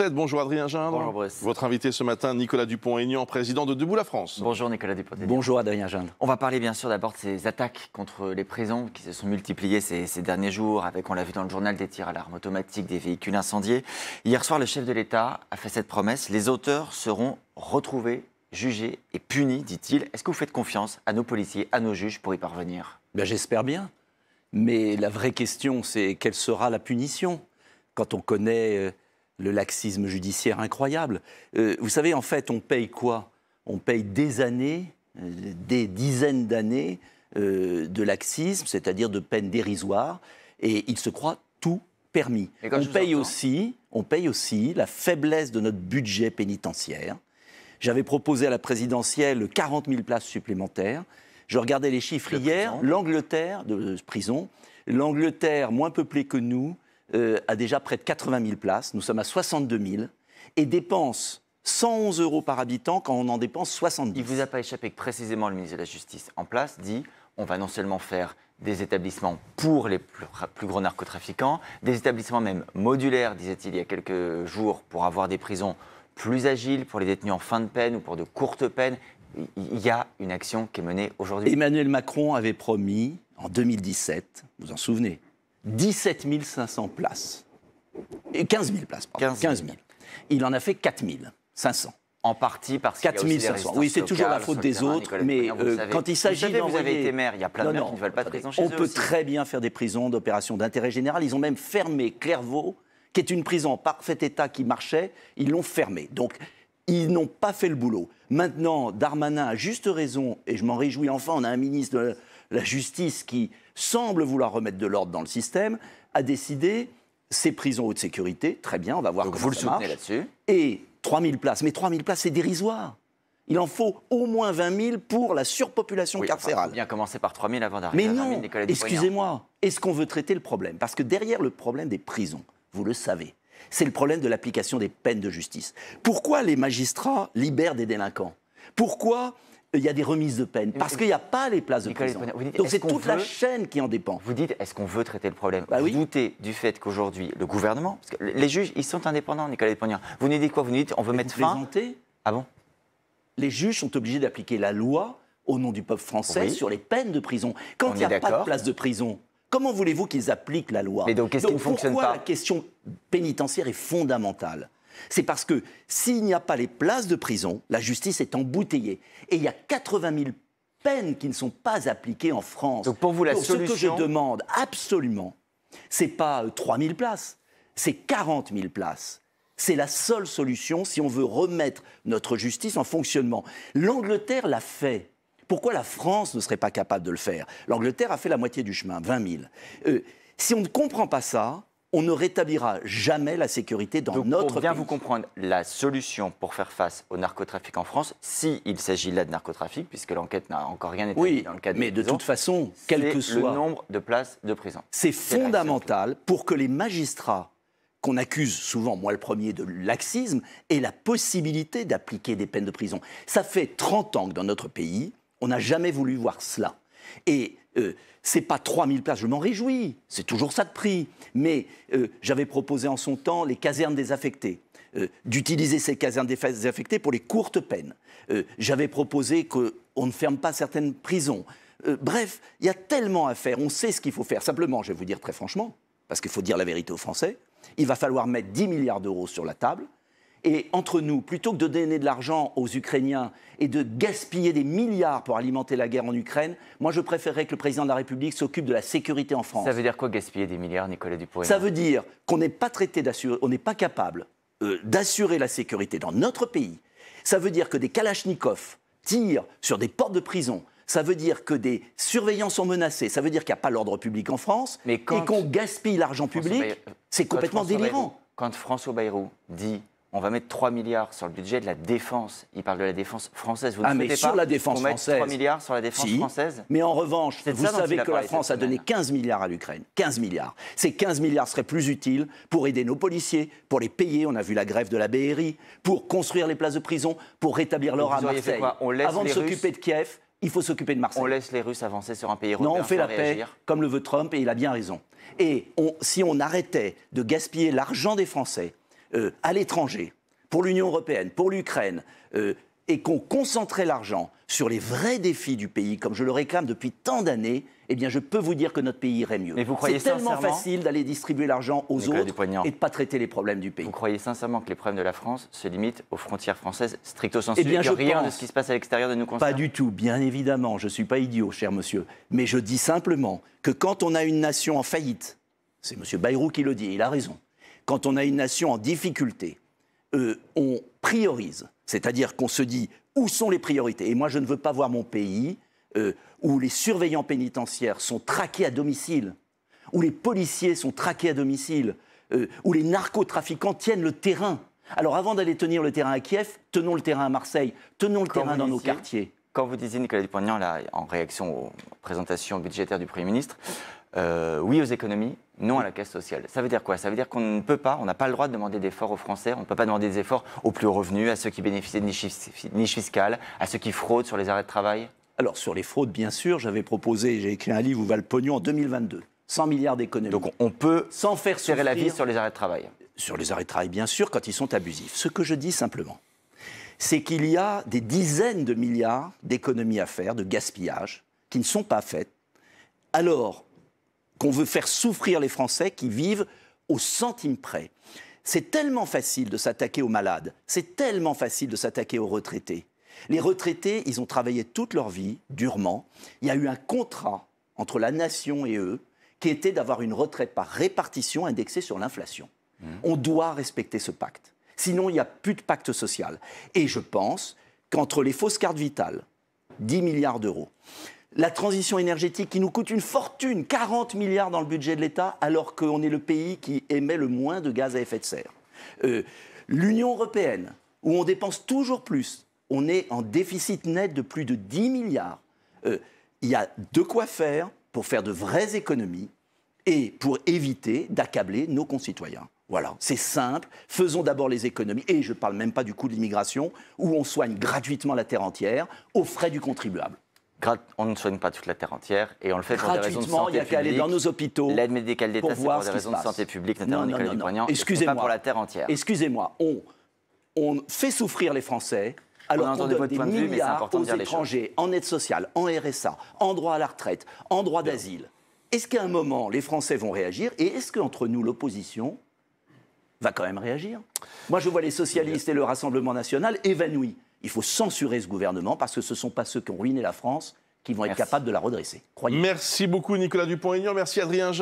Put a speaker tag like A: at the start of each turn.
A: 7. Bonjour Adrien Gindre.
B: Bonjour Brice.
A: Votre invité ce matin, Nicolas Dupont-Aignan, président de Debout la France.
B: Bonjour Nicolas Dupont-Aignan.
C: Bonjour Adrien Gindre.
B: On va parler bien sûr d'abord de ces attaques contre les prisons qui se sont multipliées ces derniers jours avec, on l'a vu dans le journal, des tirs à l'arme automatique, des véhicules incendiés. Hier soir, le chef de l'État a fait cette promesse. Les auteurs seront retrouvés, jugés et punis, dit-il. Est-ce que vous faites confiance à nos policiers, à nos juges pour y parvenir?
C: J'espère bien. Mais la vraie question, c'est quelle sera la punition quand on connaît le laxisme judiciaire incroyable. Vous savez, en fait, on paye quoi? On paye des années, des dizaines d'années de laxisme, c'est-à-dire de peines dérisoires, et il se croit tout permis. On paye aussi la faiblesse de notre budget pénitentiaire. J'avais proposé à la présidentielle 40 000 places supplémentaires. Je regardais les chiffres hier. L'Angleterre, de prison, l'Angleterre, moins peuplée que nous, a déjà près de 80 000 places. Nous sommes à 62 000 et dépense 111 € par habitant quand on en dépense 70.
B: Il ne vous a pas échappé que précisément le ministre de la Justice en place dit on va non seulement faire des établissements pour les plus gros narcotrafiquants, des établissements même modulaires, disait-il il y a quelques jours, pour avoir des prisons plus agiles pour les détenus en fin de peine ou pour de courtes peines. Il y a une action qui est menée aujourd'hui.
C: Emmanuel Macron avait promis, en 2017, vous vous en souvenez, 17 500 places. Et 15 000 places, pardon. 15 000. Il en a fait 4 500.
B: En partie parce qu'il y a aussi des résistances.
C: Oui, c'est toujours la faute des autres, mais quand il s'agit d'envoyer...
B: Vous avez été maire, il y a plein de maires qui ne veulent pas de prison chez eux.
C: On peut très bien faire des prisons d'opération d'intérêt général. Ils ont même fermé Clairvaux, qui est une prison en parfait état qui marchait. Ils l'ont fermée. Donc, ils n'ont pas fait le boulot. Maintenant, Darmanin a juste raison, et je m'en réjouis enfin, on a un ministre de la Justice qui semble vouloir remettre de l'ordre dans le système, a décidé ces prisons haute sécurité, très bien, on va voir
B: donc
C: comment
B: vous le
C: ça marche.
B: soutenez là-dessus.
C: Et 3 000 places. Mais 3 000 places, c'est dérisoire. Il en faut au moins 20 000 pour la surpopulation carcérale.
B: Il faut bien commencer par 3 000 avant d'arriver
C: à
B: 20
C: 000.
B: Mais
C: non, excusez-moi, est-ce qu'on veut traiter le problème? Parce que derrière le problème des prisons, vous le savez, c'est le problème de l'application des peines de justice. Pourquoi les magistrats libèrent des délinquants? Pourquoi il y a des remises de peine? Parce qu'il n'y a pas les places de prison. Donc c'est toute la chaîne qui en dépend.
B: Vous dites, est-ce qu'on veut traiter le problème?
C: Oui.
B: Vous doutez du fait qu'aujourd'hui, le gouvernement, parce que les juges, ils sont indépendants, Nicolas Dupont-Aignan. Vous nous dites quoi? Vous nous dites, on veut mettre fin... Ah bon?
C: Les juges sont obligés d'appliquer la loi au nom du peuple français sur les peines de prison. Quand il n'y a pas de place de prison, comment voulez-vous qu'ils appliquent la loi?
B: Mais donc, qu'est-ce qui ne fonctionne pas?
C: Pourquoi la question pénitentiaire est fondamentale? C'est parce que s'il n'y a pas les places de prison, la justice est embouteillée. Et il y a 80 000 peines qui ne sont pas appliquées en France.
B: Donc pour vous, la solution...
C: Ce que je demande absolument, c'est pas 3 000 places, c'est 40 000 places. C'est la seule solution si on veut remettre notre justice en fonctionnement. L'Angleterre l'a fait. Pourquoi la France ne serait pas capable de le faire? L'Angleterre a fait la moitié du chemin, 20 000. Si on ne comprend pas ça, on ne rétablira jamais la sécurité dans notre pays.
B: Pour bien vous comprendre, la solution pour faire face au narcotrafic en France, s'il s'agit là de narcotrafic, puisque l'enquête n'a encore rien établi dans le cadre
C: mais de toute façon, quel que soit
B: le nombre de places de prison.
C: C'est fondamental pour que les magistrats, qu'on accuse souvent, moi le premier, de laxisme, aient la possibilité d'appliquer des peines de prison. Ça fait 30 ans que dans notre pays, on n'a jamais voulu voir cela. Et c'est pas 3 000 places, je m'en réjouis, c'est toujours ça de prix. Mais j'avais proposé en son temps les casernes désaffectées, d'utiliser ces casernes désaffectées pour les courtes peines. J'avais proposé qu'on ne ferme pas certaines prisons. Bref, il y a tellement à faire, on sait ce qu'il faut faire. Simplement, je vais vous dire très franchement, parce qu'il faut dire la vérité aux Français, il va falloir mettre 10 milliards d'euros sur la table. Et entre nous, plutôt que de donner de l'argent aux Ukrainiens et de gaspiller des milliards pour alimenter la guerre en Ukraine, moi je préférerais que le président de la République s'occupe de la sécurité en France.
B: Ça veut dire quoi gaspiller des milliards, Nicolas Dupont-Aignan?
C: Ça veut dire qu'on n'est pas traité d'assurer, on n'est pas capable d'assurer la sécurité dans notre pays. Ça veut dire que des kalachnikovs tirent sur des portes de prison. Ça veut dire que des surveillants sont menacés. Ça veut dire qu'il n'y a pas l'ordre public en France et qu'on gaspille l'argent public. C'est complètement délirant.
B: Quand François Bayrou dit on va mettre 3 milliards sur le budget de la défense, il parle de la défense française. Vous ne
C: mais sur la défense française.
B: 3 milliards sur la défense française?
C: Mais en revanche, vous savez que la France a donné 15 milliards à l'Ukraine. 15 milliards. Ces 15 milliards seraient plus utiles pour aider nos policiers, pour les payer, on a vu la grève de la BRI, pour construire les places de prison, pour rétablir l'ordre à Marseille. Avant de s'occuper de Kiev, il faut s'occuper de Marseille.
B: On laisse les Russes avancer sur un pays européen.
C: Non, on fait la paix, comme le veut Trump, et il a bien raison. Et si on arrêtait de gaspiller l'argent des Français, à l'étranger, pour l'Union européenne, pour l'Ukraine, et qu'on concentrait l'argent sur les vrais défis du pays, comme je le réclame depuis tant d'années, eh bien, je peux vous dire que notre pays irait mieux.
B: Mais vous croyez
C: c'est tellement
B: sincèrement
C: facile d'aller distribuer l'argent aux
B: Nicolas
C: autres
B: Dupont-Aignan,
C: et de ne pas traiter les problèmes du pays.
B: Vous croyez sincèrement que les problèmes de la France se limitent aux frontières françaises stricto sensu,
C: Eh bien,
B: que
C: je
B: rien de
C: pense.
B: ce qui se passe à l'extérieur ne nous concerne?
C: Pas du tout, bien évidemment, je ne suis pas idiot, cher monsieur. Mais je dis simplement que quand on a une nation en faillite, c'est M. Bayrou qui le dit, il a raison, quand on a une nation en difficulté, on priorise, c'est-à-dire qu'on se dit où sont les priorités. Et moi, je ne veux pas voir mon pays où les surveillants pénitentiaires sont traqués à domicile, où les policiers sont traqués à domicile, où les narcotrafiquants tiennent le terrain. Alors avant d'aller tenir le terrain à Kiev, tenons le terrain à Marseille, tenons le terrain dans nos quartiers.
B: Quand vous disiez, Nicolas Dupont-Aignan, là, en réaction aux présentations budgétaires du Premier ministre, oui aux économies, non à la caisse sociale. Ça veut dire quoi? Ça veut dire qu'on ne peut pas, on n'a pas le droit de demander d'efforts aux Français, on ne peut pas demander des efforts aux plus hauts revenus, à ceux qui bénéficient de niches fiscales, à ceux qui fraudent sur les arrêts de travail?
C: Alors sur les fraudes, bien sûr, j'avais proposé, j'ai écrit un livre où va le pognon en 2022. 100 milliards d'économies.
B: Donc on peut
C: sans faire
B: serrer la
C: souffrir
B: vis sur les arrêts de travail.
C: Sur les arrêts de travail, bien sûr, quand ils sont abusifs. Ce que je dis simplement, c'est qu'il y a des dizaines de milliards d'économies à faire, de gaspillage, qui ne sont pas faites, alors qu'on veut faire souffrir les Français qui vivent au centime près. C'est tellement facile de s'attaquer aux malades, c'est tellement facile de s'attaquer aux retraités. Les retraités, ils ont travaillé toute leur vie, durement. Il y a eu un contrat entre la nation et eux, qui était d'avoir une retraite par répartition indexée sur l'inflation. On doit respecter ce pacte. Sinon, il n'y a plus de pacte social. Et je pense qu'entre les fausses cartes vitales, 10 milliards d'euros, la transition énergétique qui nous coûte une fortune, 40 milliards dans le budget de l'État, alors qu'on est le pays qui émet le moins de gaz à effet de serre. L'Union européenne, où on dépense toujours plus, on est en déficit net de plus de 10 milliards. Il y a de quoi faire pour faire de vraies économies et pour éviter d'accabler nos concitoyens. Voilà, c'est simple, faisons d'abord les économies, et je ne parle même pas du coût de l'immigration, où on soigne gratuitement la terre entière, aux frais du contribuable.
B: On ne soigne pas toute la terre entière, et on le fait pour des raisons de santé
C: gratuitement, il n'y a qu'à aller dans nos hôpitaux.
B: L'aide médicale d'État, c'est pour des raisons de santé publique, notamment Nicolas Dupont-Aignan,
C: excusez-moi,
B: pas pour la terre entière.
C: Excusez-moi, on fait souffrir les Français, alors qu'on donne des milliards aux étrangers, en aide sociale, en RSA, en droit à la retraite, en droit d'asile. Est-ce qu'à un moment, les Français vont réagir, et est-ce qu'entre nous, l'opposition va quand même réagir? Moi, je vois les socialistes et le Rassemblement national évanouis. Il faut censurer ce gouvernement parce que ce ne sont pas ceux qui ont ruiné la France qui vont être capables de la redresser. Croyez-moi.
A: Merci beaucoup Nicolas Dupont-Aignan, merci Adrien Jean.